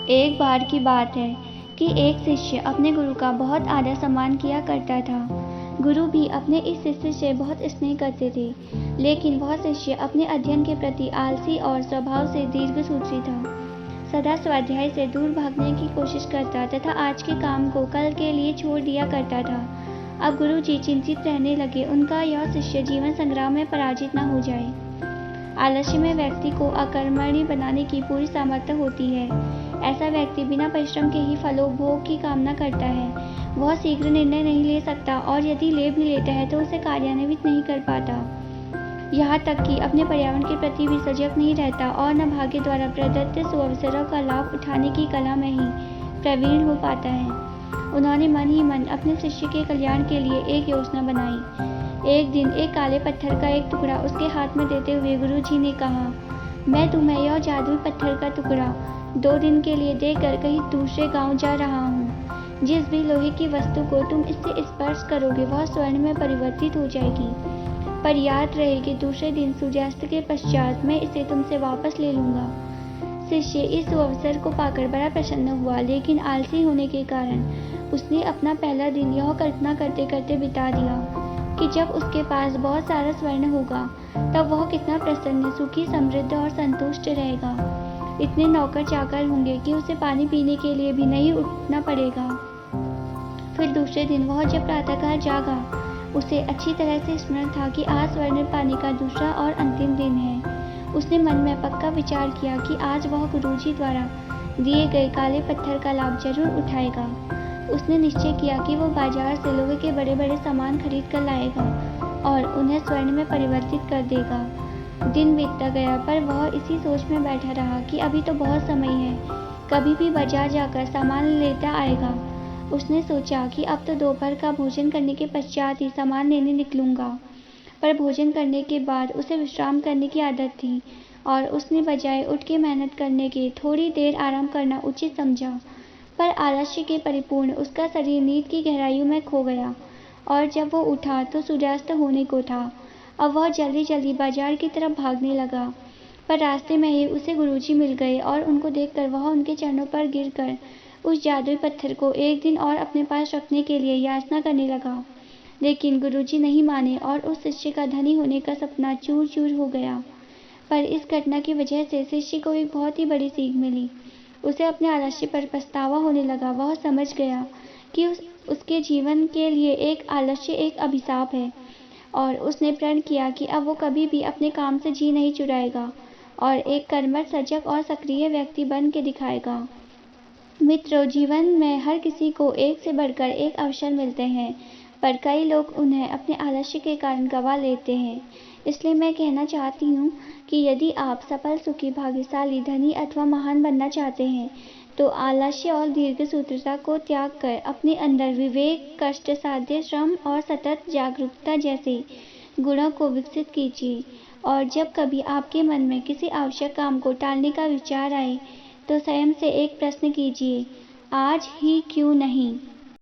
एक बार की बात है कि एक शिष्य अपने गुरु का बहुत आदर सम्मान किया करता था। गुरु भी अपने इस शिष्य से बहुत स्नेह करते थे, लेकिन वह शिष्य अपने अध्ययन के प्रति आलसी और स्वभाव से दीर्घसूत्री था। सदा स्वाध्याय से दूर भागने की कोशिश करता तथा आज के काम को कल के लिए छोड़ दिया करता था। अब गुरु जी चिंतित रहने लगे, उनका यह शिष्य जीवन संग्राम में पराजित न हो जाए। आलस्य में व्यक्ति को अकर्मण्य बनाने की पूरी सामर्थ्य होती है। ऐसा व्यक्ति बिना परिश्रम के ही फलोपभोग की कामना करता है। वह शीघ्र निर्णय नहीं ले सकता और यदि ले भी लेता है तो उसे कार्यान्वित नहीं कर पाता। यहाँ तक कि अपने पर्यावरण के प्रति भी सजग नहीं रहता और न भाग्य द्वारा प्रदत्त सुअवसरों का लाभ उठाने की कला में ही प्रवीण हो पाता है। उन्होंने मन ही मन अपने शिष्य के कल्याण के लिए एक योजना बनाई। एक दिन एक काले पत्थर का एक टुकड़ा उसके हाथ में देते हुए गुरुजी ने कहा, मैं तुम्हें यह जादुई पत्थर का टुकड़ा 2 दिन के लिए देकर कहीं दूसरे गांव जा रहा हूँ। जिस भी लोहे की वस्तु को तुम इससे स्पर्श करोगे वह स्वर्ण में परिवर्तित हो जाएगी। पर याद रहे कि दूसरे दिन सूर्यास्त के पश्चात मैं इसे तुमसे वापस ले लूंगा। शिष्य इस अवसर को पाकर बड़ा प्रसन्न हुआ, लेकिन आलसी होने के कारण उसने अपना पहला दिन यह कल्पना करते करते बिता दिया कि जब उसके पास बहुत सारा स्वर्ण होगा तब वह कितना प्रसन्न, सुखी, समृद्ध और संतुष्ट रहेगा। इतने नौकर चाकर होंगे कि उसे पानी पीने के लिए भी नहीं उठना पड़ेगा। फिर दूसरे दिन वह जब प्रातःकाल जागा, उसे अच्छी तरह से स्मरण था कि आज स्वर्ण पाने का दूसरा और अंतिम दिन है। उसने मन में पक्का विचार किया कि आज वह गुरुजी द्वारा दिए गए काले पत्थर का लाभ जरूर उठाएगा। उसने निश्चय किया कि वो बाजार से लोहे के बड़े बड़े सामान खरीद कर लाएगा और उन्हें स्वर्ण में परिवर्तित कर देगा। दिन बीतता गया पर वह इसी सोच में बैठा रहा कि अभी तो बहुत समय है, कभी भी बाजार जाकर सामान लेता आएगा। उसने सोचा कि अब तो दोपहर का भोजन करने के पश्चात ही सामान लेने निकलूंगा। पर भोजन करने के बाद उसे विश्राम करने की आदत थी और उसने बजाय उठ के मेहनत करने के थोड़ी देर आराम करना उचित समझा। पर आलस्य के परिपूर्ण उसका शरीर नींद की गहराइयों में खो गया और जब वो उठा तो सूर्यास्त होने को था। अब वह जल्दी जल्दी बाजार की तरफ भागने लगा, पर रास्ते में ही उसे गुरुजी मिल गए और उनको देखकर वह उनके चरणों पर गिरकर उस जादुई पत्थर को एक दिन और अपने पास रखने के लिए याचना करने लगा। लेकिन गुरुजी नहीं माने और उस शिष्य का धनी होने का सपना चूर चूर हो गया। पर इस घटना की वजह से शिष्य को एक बहुत ही बड़ी सीख मिली। उसे अपने आलस्य पर पछतावा होने लगा। वह समझ गया कि उसके जीवन के लिए एक आलस्य एक अभिशाप है और उसने प्रण किया कि अब वो कभी भी अपने काम से जी नहीं चुराएगा और एक कर्मठ, सजग और सक्रिय व्यक्ति बन के दिखाएगा। मित्रों, जीवन में हर किसी को एक से बढ़कर एक अवसर मिलते हैं, पर कई लोग उन्हें अपने आलस्य के कारण गंवा लेते हैं। इसलिए मैं कहना चाहती हूँ कि यदि आप सफल, सुखी, भाग्यशाली, धनी अथवा महान बनना चाहते हैं तो आलस्य और दीर्घसूत्रता को त्याग कर अपने अंदर विवेक, कष्टसाध्य श्रम और सतत जागरूकता जैसे गुणों को विकसित कीजिए। और जब कभी आपके मन में किसी आवश्यक काम को टालने का विचार आए तो स्वयं से एक प्रश्न कीजिए, आज ही क्यों नहीं।